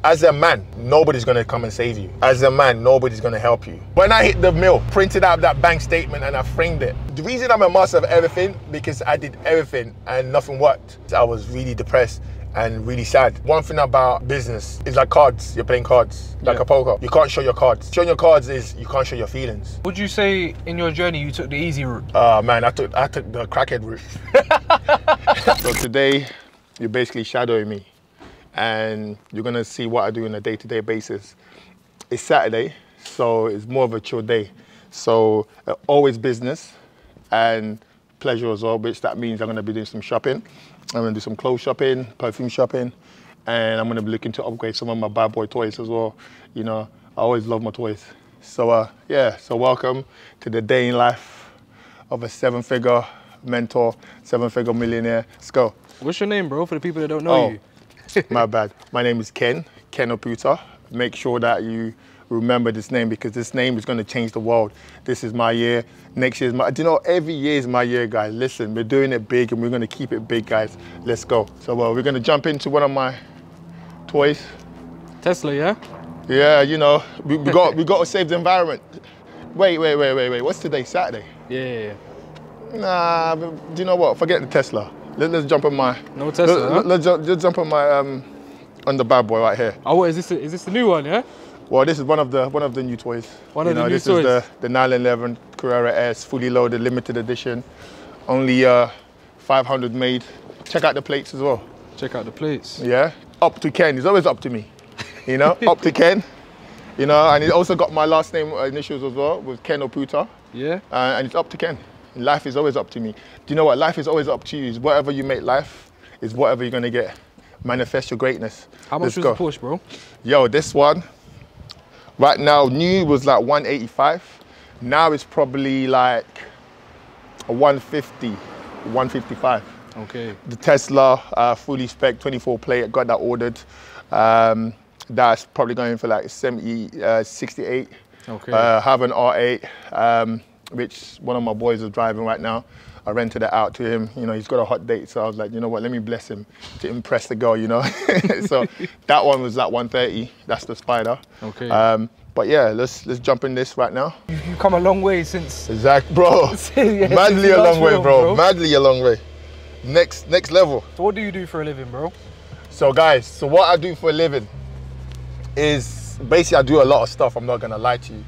As a man, nobody's gonna come and save you. As a man, nobody's gonna help you. When I hit the mill, printed out that bank statement and I framed it. The reason I'm a master of everything, because I did everything and nothing worked. I was really depressed and really sad. One thing about business is like cards. You're playing cards, like a poker. You can't show your cards. Showing your cards is you can't show your feelings. Would you say in your journey you took the easy route? Man, I took the crackhead route. So today, you're basically shadowing me. And you're gonna see what I do on a day-to-day basis. It's Saturday, so it's more of a chill day. So always business and pleasure as well, which that means I'm gonna be doing some shopping. I'm gonna do some clothes shopping, perfume shopping, and I'm gonna be looking to upgrade some of my bad boy toys as well. You know, I always love my toys. So yeah, so welcome to the day in life of a seven-figure mentor, seven-figure millionaire. Let's go. What's your name, bro, for the people that don't know you? My bad. My name is Ken Oputa. Make sure that you remember this name because this name is going to change the world. This is my year. Next year is my, do you know, every year is my year, guys. Listen, we're doing it big and we're going to keep it big, guys. Let's go. So we're going to jump into one of my toys. Tesla, yeah? Yeah, you know, we got to save the environment. Wait. What's today? Saturday? Yeah. Nah, do you know what? Forget the Tesla. Let's jump on my... No Tesla, Let's jump on my, on the bad boy right here. Oh, what, is this the new one, yeah? Well, this is one of the new toys. One of the new toys? This is the 911 Carrera S, fully loaded, limited edition. Only 500 made. Check out the plates as well. Check out the plates. Yeah, up to Ken. It's always up to me, you know, up to Ken. You know, and it also got my last name initials as well, with Ken Oputa. Yeah. And it's up to Ken. Life is always up to me. Do you know what? Life is always up to you. Is whatever you make life, is whatever you're gonna get. Manifest your greatness. How much was the Porsche, bro? Yo, this one, right now, new was like 185. Now it's probably like a 150, 155. Okay. The Tesla, fully spec, 24 plate, got that ordered. That's probably going for like 68. Okay. Have an R8. Which one of my boys is driving right now. I rented it out to him. You know, he's got a hot date, so I was like, you know what, let me bless him to impress the girl, you know. So that one was like 130. That's the Spider. Okay. But yeah, let's jump in this right now. You've come a long way since. Exactly, bro. Yeah, madly a long way, bro. Madly a long way. Next level. So what do you do for a living, bro? So guys, so what I do for a living is basically I do a lot of stuff. I'm not gonna lie to you.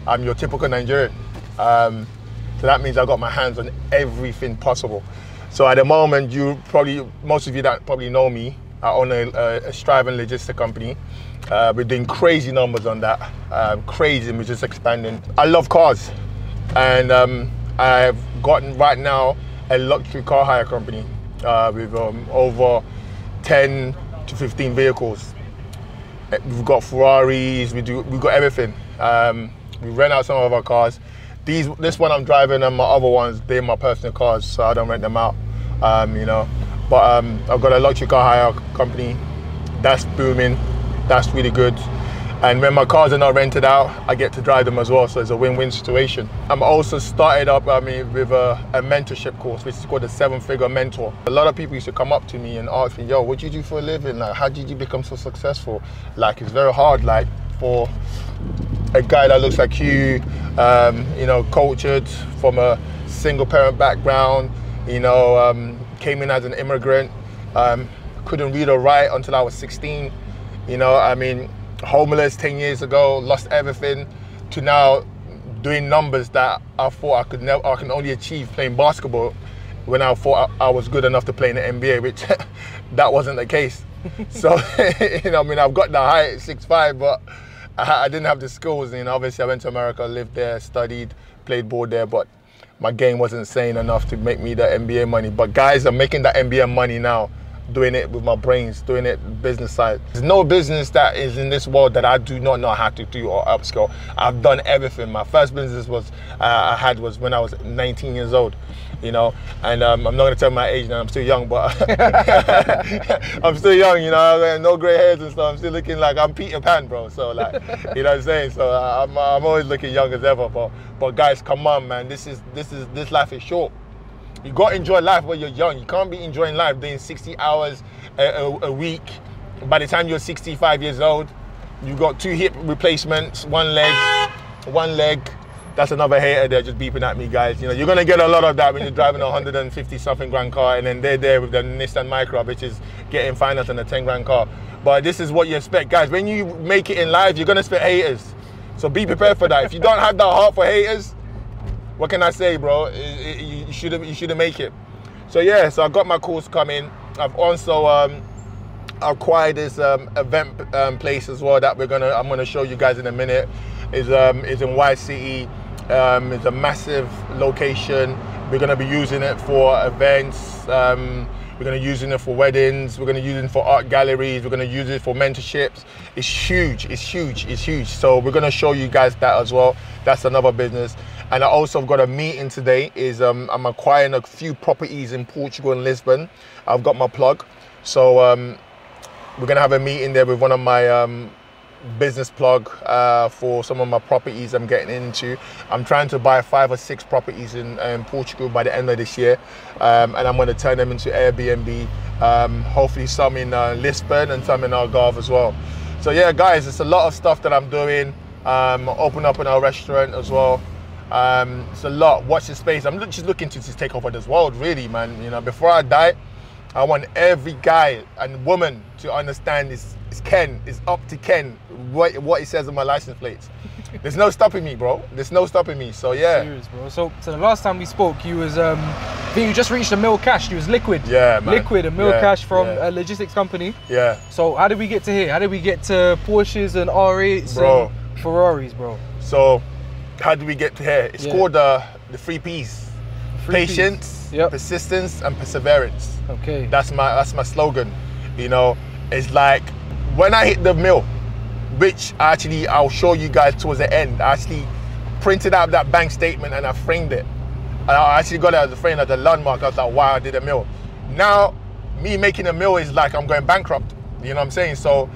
I'm your typical Nigerian. So that means I got my hands on everything possible. So at the moment, most of you that probably know me, I own a Strive and Logistic company. We're doing crazy numbers on that, crazy, and we're just expanding. I love cars, and I've gotten right now a luxury car hire company with over 10 to 15 vehicles. We've got Ferraris, we've got everything. We rent out some of our cars. This one I'm driving and my other ones, they're my personal cars, so I don't rent them out, you know. But I've got a luxury car hire company. That's booming, that's really good. And when my cars are not rented out, I get to drive them as well, so it's a win-win situation. I'm also started up with a mentorship course, which is called the 7-Figure Mentor. A lot of people used to come up to me and ask me, yo, what do you do for a living? Like, how did you become so successful? Like, it's very hard, like, for a guy that looks like you know, cultured from a single parent background, you know, came in as an immigrant, couldn't read or write until I was 16, you know, I mean, homeless 10 years ago, lost everything, to now doing numbers that I thought I can only achieve playing basketball when I thought I was good enough to play in the NBA, which that wasn't the case. So, you know, I mean, I've got the height, 6'5", but I didn't have the skills. You know, obviously I went to America, lived there, studied, played ball there, but my game wasn't insane enough to make me the NBA money. But guys are making that NBA money now, doing it with my brains, doing it business side. There's no business that is in this world that I do not know how to do or upskill. I've done everything. My first business I had was when I was 19 years old, you know, and I'm not gonna tell my age now, I'm still young, but I'm still young, you know, I have no gray hairs and stuff. I'm still looking like I'm Peter Pan, bro. So like, you know what I'm saying? So I'm always looking young as ever, but guys, come on, man, this life is short. You got to enjoy life while you're young. You can't be enjoying life doing 60 hours a week, by the time you're 65 years old, you got 2 hip replacements, 1 leg. That's another hater there just beeping at me, guys. You know, you're gonna get a lot of that when you're driving a 150 something grand car, and then they're there with the Nissan Micra, which is getting financed on a 10 grand car. But this is what you expect, guys. When you make it in life, you're gonna expect haters. So be prepared for that. If you don't have that heart for haters, what can I say, bro? You shouldn't make it. So yeah, so I got my course coming. I've also acquired this event place as well that I'm gonna show you guys in a minute. Is in White City. It's a massive location. We're gonna be using it for events. We're gonna use it for weddings. We're gonna use it for art galleries. We're gonna use it for mentorships. It's huge. It's huge. It's huge. So we're gonna show you guys that as well. That's another business. And I also got a meeting today. I'm acquiring a few properties in Portugal and Lisbon. I've got my plug. So we're gonna have a meeting there with one of my business plug for some of my properties I'm getting into. I'm trying to buy 5 or 6 properties in Portugal by the end of this year, and I'm going to turn them into Airbnb. Hopefully some in Lisbon and some in Algarve as well. So yeah, guys, it's a lot of stuff that I'm doing. Open up in our restaurant as well. It's a lot. Watch this space. I'm just looking to just take over this world, really, man. You know, before I die, I want every guy and woman to understand it's Ken. It's up to Ken what it says on my license plates. There's no stopping me, bro. There's no stopping me. So yeah. Serious, bro. So the last time we spoke, you was I think you just reached a mil cash. You was liquid. Yeah, man. Liquid, a mil cash from a logistics company. Yeah. So how did we get to here? How did we get to Porsches and R8s and Ferraris, bro? So how did we get to here? It's called the 3 Ps. Patience, persistence, and perseverance. Okay. That's my slogan. You know, it's like when I hit the mill, which actually I'll show you guys towards the end. I actually printed out that bank statement and I framed it. And I actually got it as a frame, as a landmark. I was like, wow, I did a mill. Now, me making a mill is like I'm going bankrupt. You know what I'm saying? So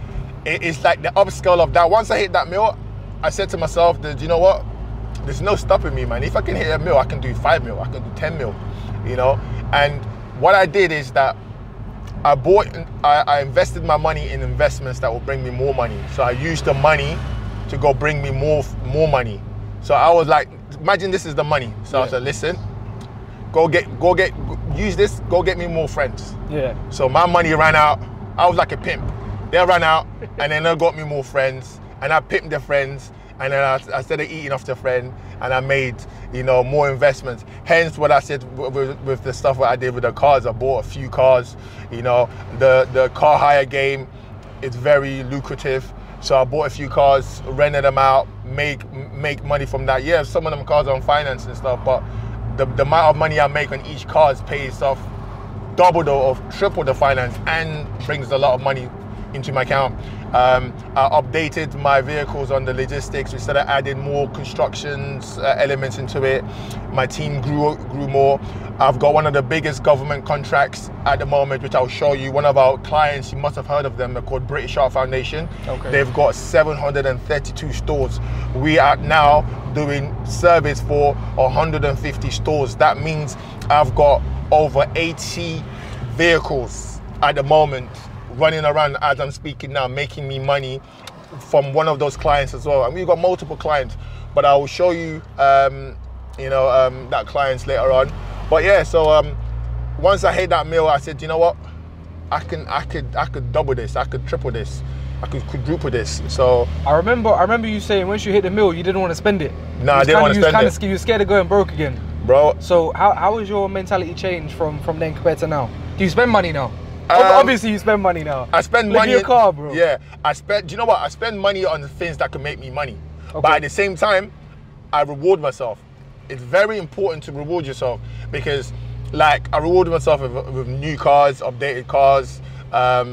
it's like the upscale of that. Once I hit that mill, I said to myself, you know what? There's no stopping me, man. If I can hit a mill, I can do 5 mil, I can do 10 mil, you know? And what I did is that I invested my money in investments that will bring me more money. So I used the money to go bring me more money. So I was like, imagine this is the money. So I said, listen, use this, go get me more friends. Yeah. So my money ran out. I was like a pimp. They ran out and then they got me more friends and I pimped their friends. And then I started eating off the friend and I made, you know, more investments. Hence what I said with the stuff that I did with the cars. I bought a few cars, you know, the car hire game is very lucrative. So I bought a few cars, rented them out, make money from that. Yeah, some of them cars are on finance and stuff, but the amount of money I make on each car pays off double or triple the finance and brings a lot of money into my account. I updated my vehicles on the logistics. We started adding more constructions elements into it. My team grew more. I've got one of the biggest government contracts at the moment, which I'll show you. One of our clients, you must have heard of them, they're called British Art Foundation. Okay. They've got 732 stores. We are now doing service for 150 stores. That means I've got over 80 vehicles at the moment running around as I'm speaking now, making me money from one of those clients as well. And we've got multiple clients, but I will show you, that clients later on. But yeah, so once I hit that mill, I said, you know what, I could double this, I could triple this, I could quadruple this. So I remember you saying once you hit the mill, you didn't want to spend it. No, I didn't want to spend it. You were scared of going broke again, bro. So how has your mentality changed from then compared to now? Do you spend money now? Obviously, you spend money now. I spend money. Look at your car, bro. Yeah, do you know what? I spend money on the things that can make me money. Okay. But at the same time, I reward myself. It's very important to reward yourself because, like, I reward myself with new cars, updated cars. I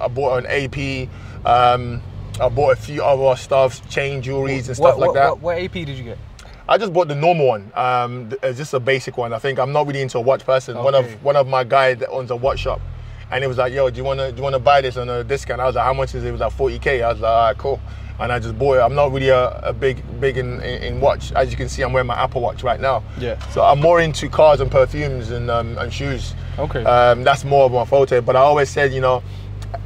bought an AP. I bought a few other stuff, chain jewelries and stuff like that. What AP did you get? I just bought the normal one. It's just a basic one. I think I'm not really into a watch person. Okay. One of my guys that owns a watch shop, and he was like, "Yo, do you wanna buy this on a discount?" I was like, "How much is it?" It was like 40K. I was like, "All right, cool." And I just bought it. I'm not really a big in watch. As you can see, I'm wearing my Apple Watch right now. Yeah. So I'm more into cars and perfumes and shoes. Okay. That's more of my forte. But I always said, you know,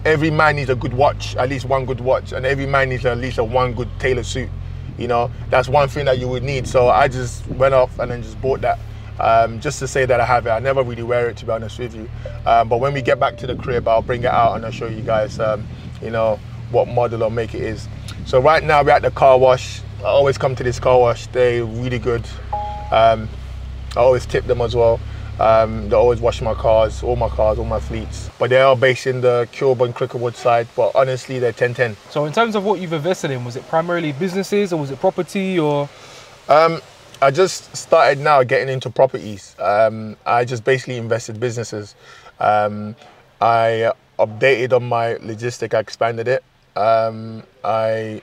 every man needs a good watch, at least one good watch, and every man needs at least one good tailored suit. You know, that's one thing that you would need. So I just went off and then just bought that, just to say that I have it. I never really wear it, to be honest with you. But when we get back to the crib, I'll bring it out and I'll show you guys, you know, what model or make it is. So right now we're at the car wash. I always come to this car wash. They're really good. I always tip them as well. They always wash my cars, all my fleets. But they are based in the Kilburn, Cricklewood side, but honestly, they're 10-10. So in terms of what you've invested in, was it primarily businesses or was it property or? I just started now getting into properties. I just basically invested businesses. I updated on my logistic, I expanded it. I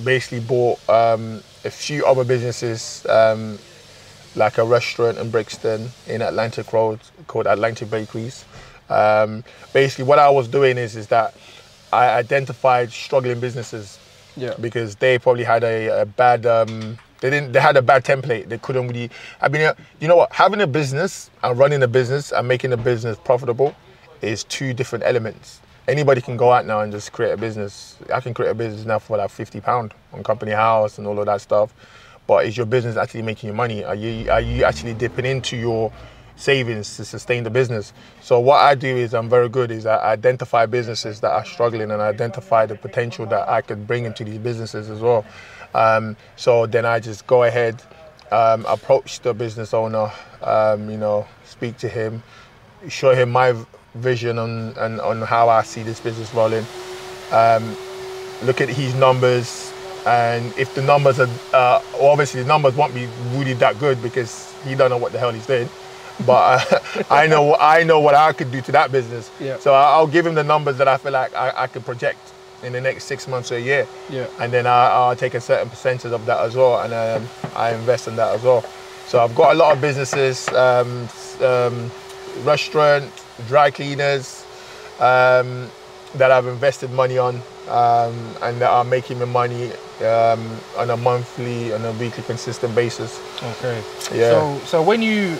basically bought a few other businesses, like a restaurant in Brixton in Atlantic Road called Atlantic Bakeries. Basically what I was doing is that I identified struggling businesses, because they probably had a bad, they had a bad template. They couldn't really, I mean, you know what, having a business and running a business and making a business profitable is two different elements. Anybody can go out now and just create a business. I can create a business now for like £50 on Company House and all of that stuff. But is your business actually making you money? Are you actually dipping into your savings to sustain the business? So what I do is I identify businesses that are struggling and identify the potential that I could bring into these businesses as well. So then I just go ahead, approach the business owner, you know, speak to him, show him my vision on how I see this business rolling, look at his numbers. And if the numbers are, obviously the numbers won't be really that good because he don't know what the hell he's doing. But I know what I could do to that business. Yeah. So I'll give him the numbers that I feel like I could project in the next 6 months or a year. Yeah. And then I'll take a certain percentage of that as well, and I invest in that as well. So I've got a lot of businesses, restaurant, dry cleaners, that I've invested money on, and that are making me money on a monthly, on a weekly, consistent basis. Okay. Yeah. So when you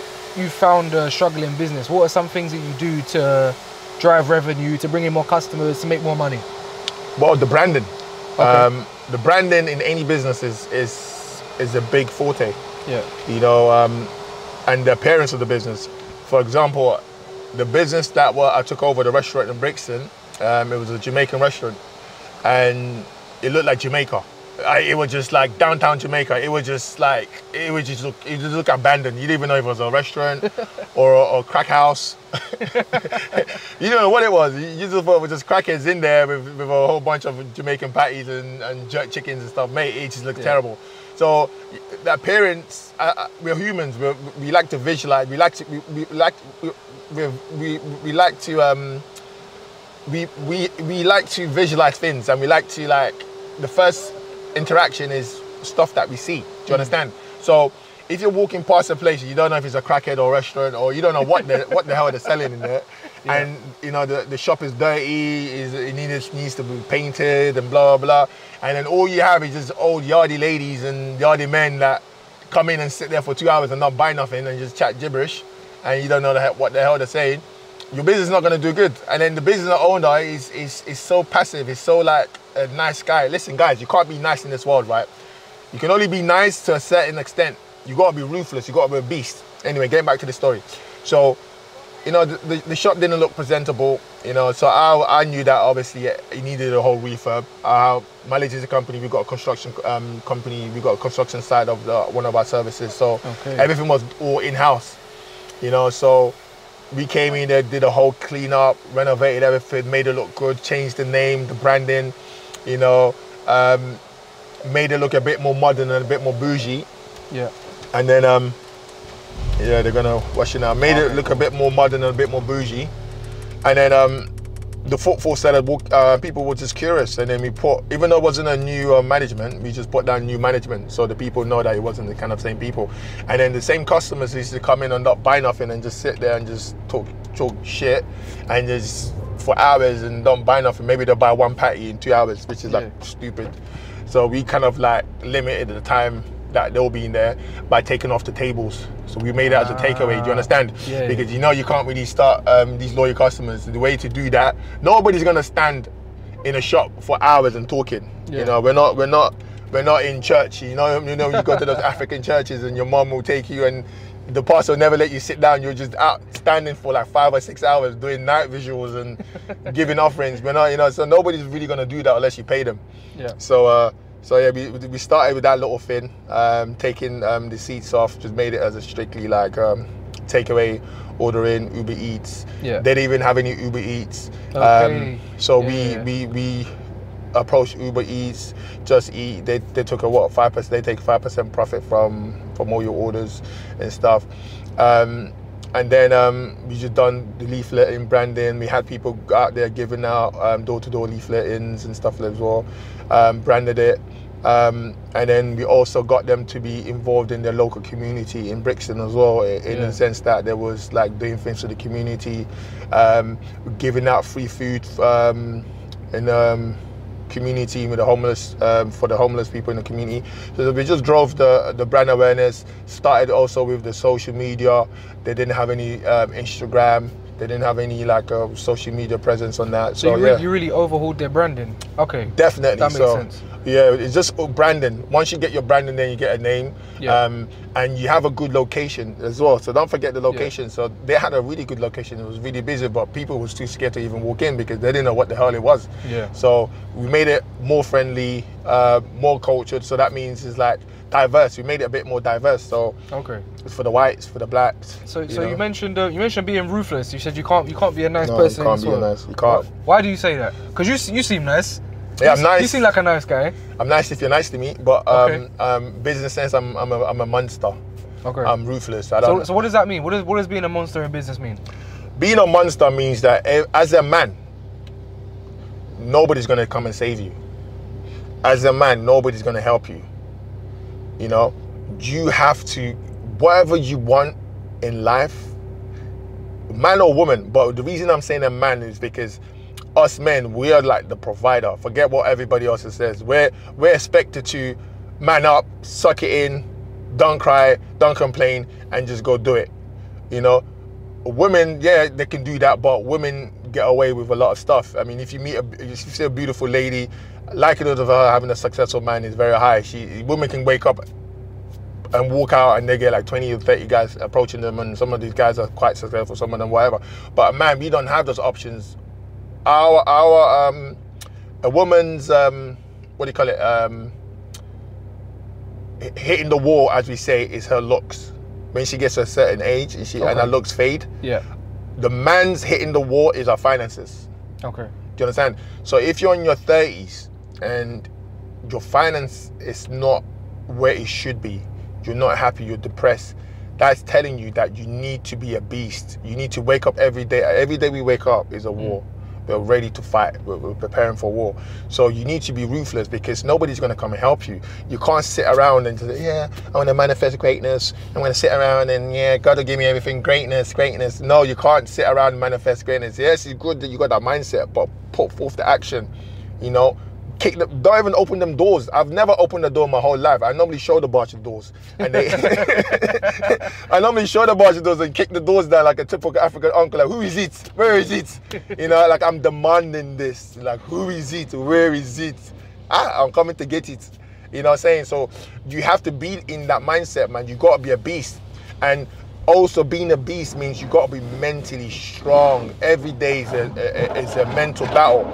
found a struggling business, what are some things that you do to drive revenue, to bring in more customers, to make more money? Well, the branding. Okay. The branding in any business is a big forte. Yeah. You know, and the appearance of the business. For example, the business that I took over, the restaurant in Brixton, it was a Jamaican restaurant, and it looked like Jamaica. It was just like downtown Jamaica. It just look abandoned. You didn't even know if it was a restaurant or a crack house. You don't know what it was. You just thought it was just crackheads in there with a whole bunch of Jamaican patties and jerk chickens and stuff. Mate, it just looked terrible. So the appearance, we're humans. We like to visualize. We like to visualize things, and we like to, like, the first interaction is stuff that we see. Do you understand? So if you're walking past a place, you don't know if it's a crackhead or a restaurant, or you don't know what the hell they're selling in there, and you know the shop is dirty, it needs to be painted and blah blah blah, and then all you have is just old yardy ladies and yardy men that come in and sit there for 2 hours and not buy nothing and just chat gibberish, and you don't know what the hell they're saying. Your business is not going to do good. And then the business owner is so passive. He's so like a nice guy. Listen, guys, you can't be nice in this world, right? You can only be nice to a certain extent. You got to be ruthless. You got to be a beast. Anyway, getting back to the story. So, you know, the shop didn't look presentable, you know, so I knew that obviously it needed a whole refurb. My logistics company, we got a construction company, we got a construction side of one of our services. So everything was all in-house, you know, so we came in there, did a whole clean up, renovated everything, made it look good, changed the name, the branding, you know, made it look a bit more modern and a bit more bougie. Yeah. And then, yeah, they're gonna wash it now. Made it look a bit more modern and a bit more bougie. And then the footfall started, people were just curious. And then we put, even though it wasn't a new management, we just put down new management so the people know that it wasn't the kind of same people. And then the same customers used to come in and not buy nothing and just sit there and just talk shit and just for hours and don't buy nothing. Maybe they'll buy one patty in 2 hours, which is like stupid. So we kind of like limited the time that they'll be in there by taking off the tables. So we made it as a takeaway. Do you understand? Yeah. Because you know you can't really start these loyal customers. The way to do that, nobody's gonna stand in a shop for hours and talking. Yeah. You know, we're not in church. You know, you go to those African churches and your mom will take you and the pastor will never let you sit down. You're just out standing for like 5 or 6 hours doing night visuals and giving offerings. We're not, you know, so nobody's really gonna do that unless you pay them. Yeah. So yeah, we started with that little thing, taking the seats off, just made it as a strictly like takeaway, ordering, Uber Eats. Yeah. They didn't even have any Uber Eats. Okay. So we approached Uber Eats, Just Eat. They took a 5%. They take 5% profit from all your orders and stuff. And then we just done the leafleting, branding. We had people out there giving out door-to-door leafletings and stuff as well. Branded it. And then we also got them to be involved in their local community in Brixton as well, in the sense that there was like doing things for the community, giving out free food in community with the homeless, for the homeless people in the community. So we just drove the brand awareness, started also with the social media. They didn't have any Instagram. They didn't have any like social media presence on that. So you really overhauled their branding. Okay. Definitely. That makes sense. Yeah, it's just branding. Once you get your branding, then you get a name, and you have a good location as well. So don't forget the location. Yeah. So they had a really good location. It was really busy, but people was too scared to even walk in because they didn't know what the hell it was. Yeah. So we made it more friendly, more cultured. So that means it's like diverse. We made it a bit more diverse. So okay, it's for the whites, for the blacks. So you mentioned being ruthless. You said you can't be a nice person. You can't be nice. You can't. Why do you say that? Because you seem nice. Yeah, I'm nice. You seem like a nice guy. I'm nice if you're nice to me, but business sense, I'm a monster. Okay. I'm ruthless. So what does that mean? What does being a monster in business mean? Being a monster means that as a man, nobody's gonna come and save you. As a man, nobody's gonna help you. You know, you have to, whatever you want in life, man or woman. But the reason I'm saying a man is because us men, we are like the provider. Forget what everybody else says. We're expected to man up, suck it in, don't cry, don't complain, and just go do it. You know, women, yeah, they can do that, but women get away with a lot of stuff. I mean, if you see a beautiful lady, likelihood of her having a successful man is very high. Women can wake up and walk out and they get like 20 or 30 guys approaching them, and some of these guys are quite successful, some of them whatever. But man, we don't have those options. A woman's what do you call it? Hitting the wall, as we say, is her looks. When she gets to a certain age and her looks fade. Yeah. The man's hitting the wall is our finances. Okay. Do you understand? So if you're in your 30s and your finance is not where it should be, you're not happy, you're depressed, that's telling you that you need to be a beast. You need to wake up every day. Every day we wake up is a war. We're ready to fight. We're preparing for war. So you need to be ruthless because nobody's going to come and help you. You can't sit around and say, yeah, I want to manifest greatness. I'm going to sit around and, yeah, God will give me everything, greatness. No, you can't sit around and manifest greatness. Yes, it's good that you got that mindset, but put forth the action, you know. Don't even open them doors. I've never opened a door in my whole life. I normally show the barge doors, and I normally show the barge doors and kick the doors down like a typical African uncle. Like, who is it? Where is it? You know, like I'm demanding this. Like, who is it? Where is it? I'm coming to get it. You know what I'm saying? So you have to be in that mindset, man. You gotta be a beast, and also being a beast means you gotta be mentally strong. Every day is a mental battle.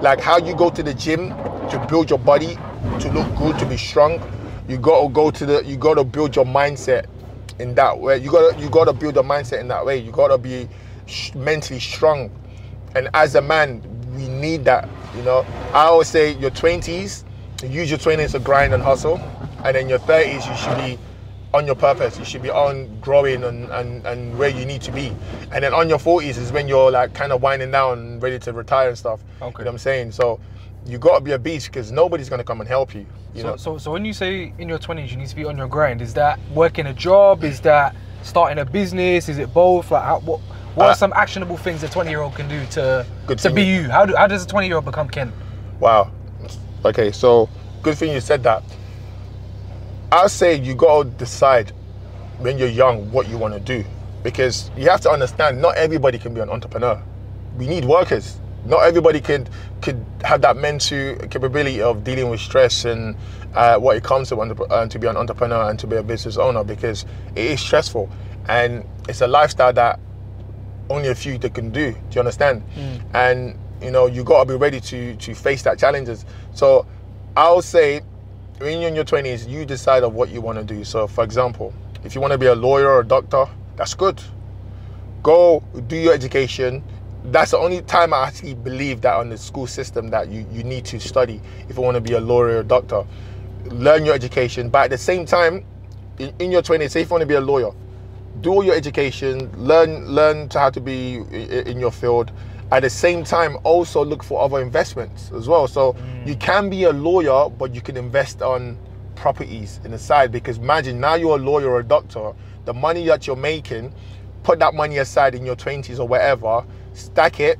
Like how you go to the gym to build your body, to look good, to be strong. You gotta build your mindset in that way. You gotta build a mindset in that way. You gotta be mentally strong. And as a man, we need that. You know, I always say your 20s, use your 20s to grind and hustle, and then your 30s, you should be on your purpose. You should be on growing and where you need to be. And then on your 40s is when you're like kind of winding down, ready to retire and stuff. Okay. You know what I'm saying? So you got to be a beast because nobody's going to come and help you. So when you say in your 20s you need to be on your grind, is that working a job? Is that starting a business? Is it both? Like what are some actionable things a 20-year-old can do to be you? How does a 20-year-old become Ken? Wow. Okay, so good thing you said that. I'll say you got to decide when you're young what you want to do, because you have to understand not everybody can be an entrepreneur. We need workers. Not everybody could have that mental capability of dealing with stress and what it comes to be an entrepreneur and to be a business owner, because it is stressful and it's a lifestyle that only a few that can do. Do you understand? And you know, you got to be ready to face that challenges. So I'll say when you're in your 20s, you decide of what you want to do. So for example, if you want to be a lawyer or a doctor, that's good. Go do your education. That's the only time I actually believe that on the school system that you need to study if you want to be a lawyer or a doctor. Learn your education, but at the same time, in your 20s, say if you want to be a lawyer, do all your education, learn to how to be in your field. At the same time, also look for other investments as well. So you can be a lawyer, but you can invest on properties in the side, because imagine now you're a lawyer or a doctor, the money that you're making, put that money aside in your 20s or wherever, stack it,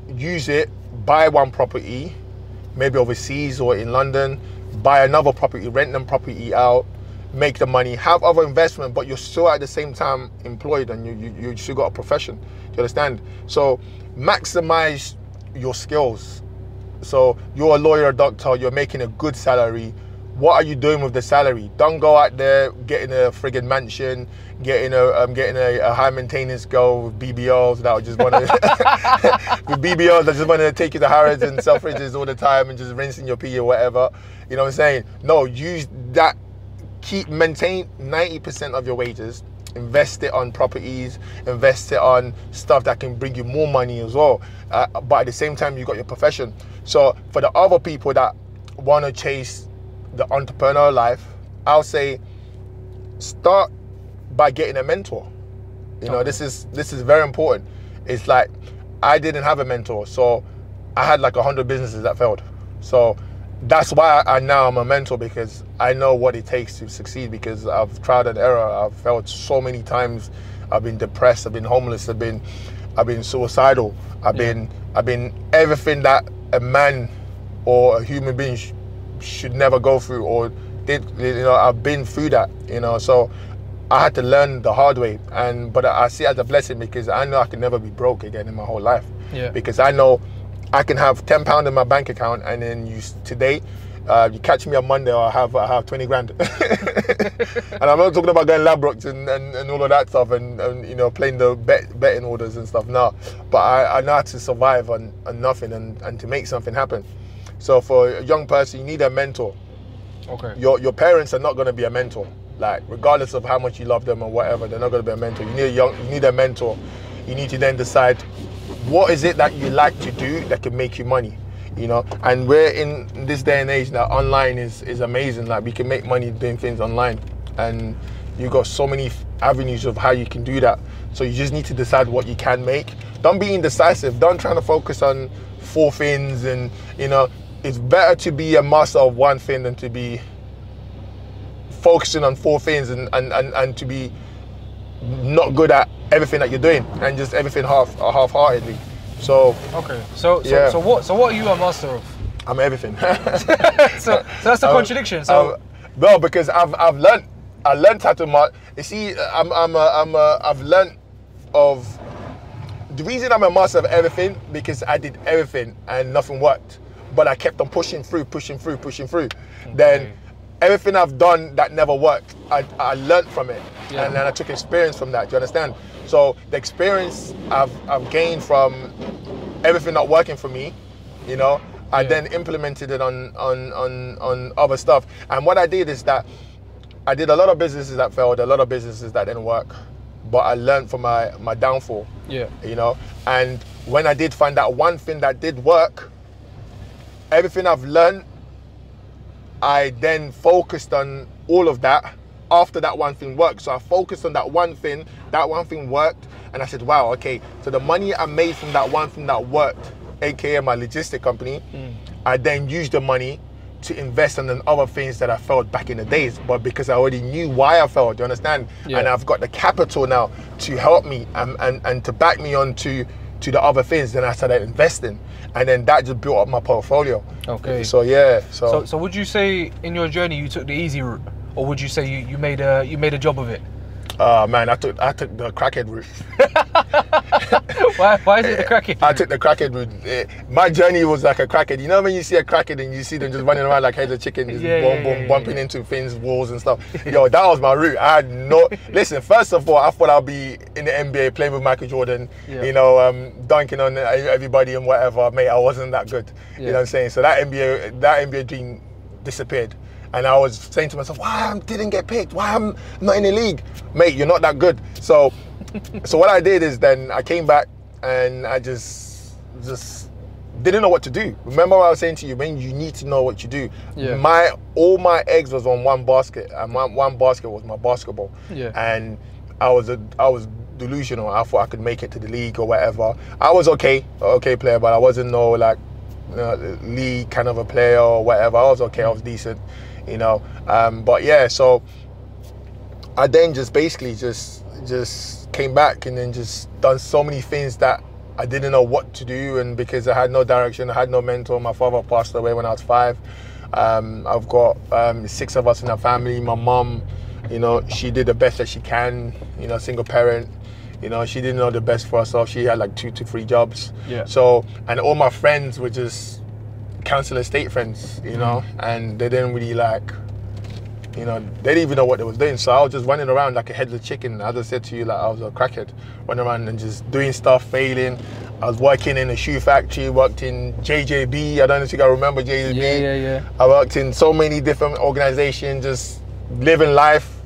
use it, buy one property, maybe overseas or in London, buy another property, rent them property out, make the money, have other investment, but you're still at the same time employed and you still got a profession. Do you understand? So maximize your skills. So you're a lawyer or doctor, you're making a good salary. What are you doing with the salary? Don't go out there getting a friggin' mansion, getting a high maintenance girl with BBLs that just want to with BBLs that just want to take you to Harrods and Selfridges all the time and just rinsing your pee or whatever. You know what I'm saying? No, use that. Maintain 90% of your wages. Invest it on properties. Invest it on stuff that can bring you more money as well. But at the same time, you got your profession. So for the other people that want to chase the entrepreneurial life, I'll say start by getting a mentor. You know, this is very important. It's like I didn't have a mentor, so I had like 100 businesses that failed. So that's why now I'm a mentor, because I know what it takes to succeed, because I've tried and error. I've failed so many times. I've been depressed, I've been homeless, I've been suicidal, I've been everything that a man or a human being should never go through or did. You know, I've been through that, you know, so I had to learn the hard way. But I see it as a blessing, because I know I can never be broke again in my whole life. Because I know I can have £10 in my bank account, and then today you catch me on Monday, I have 20 grand. And I'm not talking about going Labrooks and all of that stuff and you know, playing the betting orders and stuff. No, but I know how to survive on nothing and to make something happen. So for a young person, you need a mentor. Okay. Your parents are not going to be a mentor. Like, regardless of how much you love them or whatever, they're not going to be a mentor. You need a mentor. You need to then decide what is it that you like to do that can make you money. You know, and we're in this day and age that online is amazing. Like, we can make money doing things online, and you got so many avenues of how you can do that. So you just need to decide what you can make. Don't be indecisive. Don't try to focus on 4 things. And you know, it's better to be a master of one thing than to be focusing on 4 things and to be not good at everything that you're doing and just everything half-heartedly. So okay, so what are you a master of? I'm everything. so that's a contradiction. So no, because I learned how to you see, I've learned of the reason I'm a master of everything, because I did everything and nothing worked, but I kept on pushing through. Okay. Then everything I've done that never worked, I learned from it, and then I took experience from that. Do you understand? So the experience I've gained from everything not working for me, you know, I then implemented it on other stuff. And what I did is that I did a lot of businesses that failed, a lot of businesses that didn't work, but I learned from my downfall. You know, and when I did find that one thing that did work, everything I've learned, I then focused on all of that after that one thing worked. So I focused on that one thing worked, and I said, wow, okay, so the money I made from that one thing that worked, aka my logistic company, I then used the money to invest in other things that I failed back in the days, but because I already knew why I failed, do you understand? And I've got the capital now to help me and to back me on to the other things. Then I started investing, and then that just built up my portfolio. Okay. So yeah. So would you say in your journey you took the easy route, or would you say you made a job of it? Man, I took the crackhead route. Why is it the crackhead? I took the crackhead route. My journey was like a crackhead. You know when you see a crackhead and you see them just running around like heads of chicken, just bumping into things, walls and stuff. Yo, that was my route. I had no... Listen, first of all, I thought I'd be in the NBA playing with Michael Jordan, you know, dunking on everybody and whatever. Mate, I wasn't that good. You know what I'm saying? So that NBA dream disappeared. And I was saying to myself, why I didn't get picked? Why I'm not in the league? Mate, you're not that good. So what I did is then I came back and I just didn't know what to do. Remember what I was saying to you, man, you need to know what you do. Yeah. All my eggs was on one basket, and one basket was my basketball. Yeah. And I was delusional. I thought I could make it to the league or whatever. I was okay player, but I wasn't no like league kind of a player or whatever. I was okay, I was decent, you know. But yeah, so I then just basically just came back and then just done so many things that I didn't know what to do, and because I had no direction, I had no mentor. My father passed away when I was 5. I've got 6 of us in our family. My mum, you know, she did the best that she can, you know, single parent. You know, she didn't know the best for herself. She had like 2 to 3 jobs. Yeah. So, and all my friends were just council estate friends, you know, and they didn't really like, you know, they didn't even know what they was doing. So I was just running around like a headless chicken. As I said to you, like I was a crackhead, running around and just doing stuff, failing. I was working in a shoe factory, worked in JJB. I don't know if you guys remember JJB. Yeah. I worked in so many different organizations, just living life,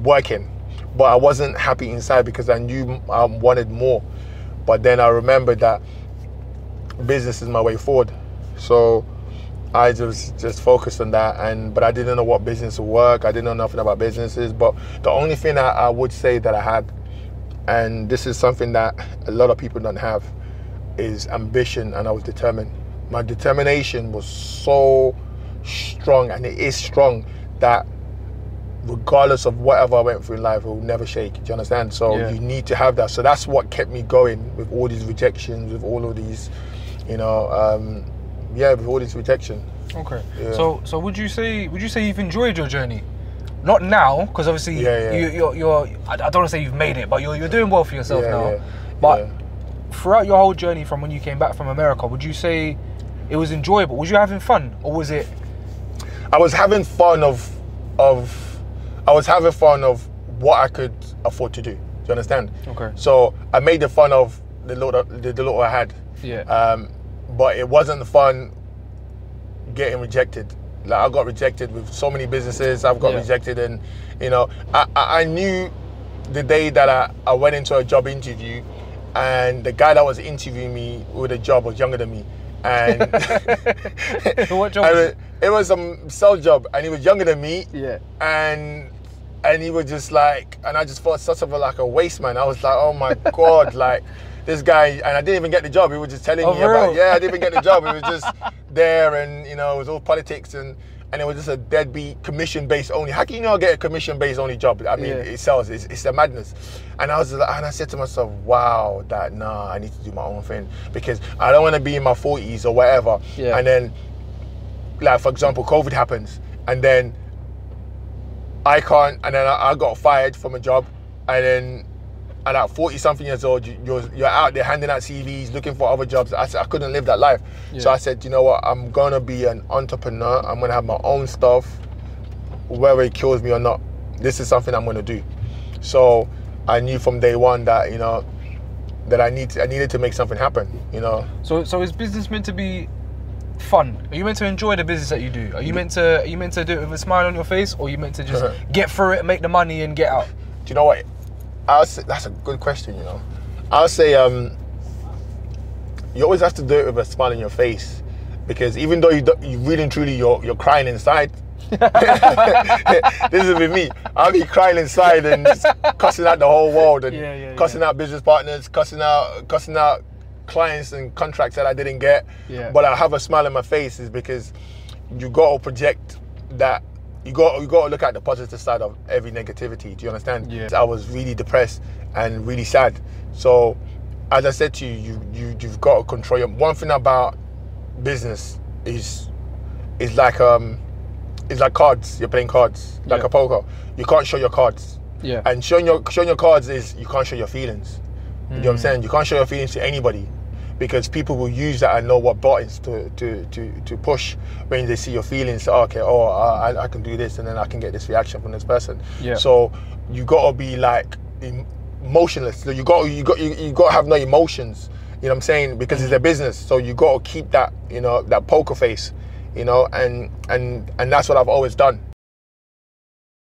working. But I wasn't happy inside because I knew I wanted more. But then I remembered that business is my way forward. So I just focused on that, but I didn't know what business would work. I didn't know nothing about businesses. But the only thing I would say that I had, and this is something that a lot of people don't have, is ambition, and I was determined. My determination was so strong, and it is strong, that regardless of whatever I went through in life, it will never shake. Do you understand? So you need to have that. So that's what kept me going with all these rejections, with all of these, you know, with all this rejection. Okay. Yeah. So would you say you've enjoyed your journey? Not now, because obviously you're I don't want to say you've made it, but you're doing well for yourself now. Yeah. But throughout your whole journey from when you came back from America, would you say it was enjoyable? Was you having fun, or was it? I was having fun of what I could afford to do. Do you understand? Okay. So I made the fun of the little I had. Yeah. But it wasn't fun getting rejected. Like I got rejected with so many businesses. I've got rejected, and you know, I knew the day that I went into a job interview, and the guy that was interviewing me with a job was younger than me. And what job was it? It was some sales job, and he was younger than me. Yeah. And he was just like, and I just felt such of a waste man. I was like, oh my God, like this guy, and I didn't even get the job. He was just telling me about, I didn't even get the job. He was just there, and you know, it was all politics, and it was just a deadbeat commission-based only. How can you not get a commission-based only job? I mean, it sells, it's a madness. And I said to myself, wow, I need to do my own thing, because I don't want to be in my 40s or whatever. Yeah. And then, like for example, COVID happens, and then I can't, and then I got fired from a job, and then at like 40-something years old, you're out there handing out CVs, looking for other jobs. I said I couldn't live that life. Yeah. So I said, you know what, I'm gonna be an entrepreneur. I'm gonna have my own stuff, whether it kills me or not. This is something I'm gonna do. So I knew from day one that, you know, that I needed to make something happen, you know. So is business meant to be fun? Are you meant to enjoy the business that you do? Are you meant to do it with a smile on your face, or are you meant to just get through it, make the money, and get out? Do you know what? That's a good question, you know. I'll say you always have to do it with a smile on your face, because even though you really and truly you're crying inside. This is with me. I'll be crying inside and just cussing out the whole world, and cussing out business partners, cussing out clients and contracts that I didn't get. Yeah. But I have a smile on my face, is because you got to project that. You got to look at the positive side of every negativity. Do you understand? Yeah. I was really depressed and really sad. So, as I said to you, you've got to control your. One thing about business is like it's like cards. You're playing cards, like a poker. You can't show your cards. Yeah. And showing your cards is you can't show your feelings. You know what I'm saying? You can't show your feelings to anybody, because people will use that and know what buttons to push when they see your feelings. Oh, okay, I can do this, and then I can get this reaction from this person. Yeah. So you gotta be like emotionless. So you got to have no emotions. You know what I'm saying? Because it's a business, so you got to keep that, you know, that poker face, you know, and that's what I've always done.